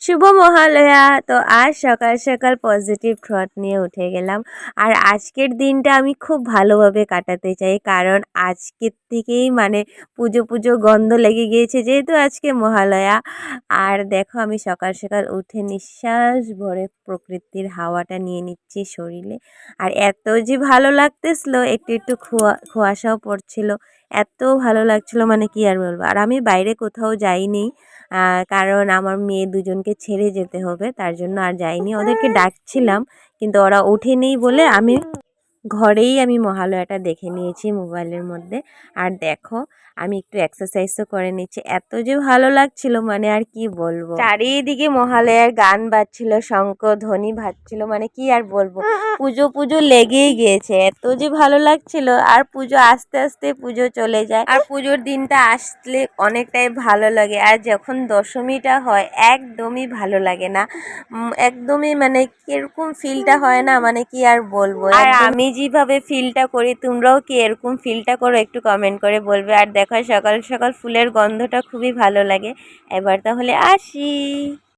শুভ মহালয়া। তো আজ সকাল সকাল পজিটিভ থট নিয়ে উঠে গেলাম। আর আজকের দিনটা আমি খুব ভালোভাবে কাটাতে চাই, কারণ আজকের থেকেই মানে পুজো পুজো গন্ধ লেগে গিয়েছে, যেহেতু আজকে মহালয়া। আর দেখো আমি সকাল সকাল উঠে নিঃশ্বাস ভরে প্রকৃতির হাওয়াটা নিয়ে নিচ্ছি শরীরে। আর এত যে ভালো লাগতেছিল, একটু একটু কুয়াশাও পড়ছিল, এত ভালো লাগছিল মানে কি আর বলবো। আর আমি বাইরে কোথাও যাইনি, কারণ আমার মেয়ে দুজনকে ছেড়ে যেতে হবে, তার জন্য আর যাইনি। ওদেরকে ডাকছিলাম কিন্তু ওরা ওঠেনি বলে ঘরেই আমি মহালয়াটা দেখে নিয়েছি মোবাইলের মধ্যে। আর দেখো আমি একটু এক্সারসাইজও করে নিচ্ছি, এত যে ভালো লাগছিল মানে আর কি বলবো। চারিদিকে মহালয়ার গান বাজছিল, শঙ্খ ধ্বনি বাজছিল, মানে কি আর বলবো। পুজো পুজো লেগেই গিয়েছে, এত যে ভালো লাগছিল। আর পুজো আস্তে আস্তে পুজো চলে যায়, আর পুজোর দিনটা আসলে অনেকটাই ভালো লাগে। আর যখন দশমীটা হয় একদমই ভালো লাগে না, একদমই মানে কিরকম ফিলটা হয় না, মানে কি আর বলবো। আর আমি যেভাবে ফিলটা করি তোমরাও কি এরকম ফিলটা করো, একটু কমেন্ট করে বলবে। আর দেখো সকাল সকাল ফুলের গন্ধটা খুবই ভালো লাগে। এবার তাহলে আসি।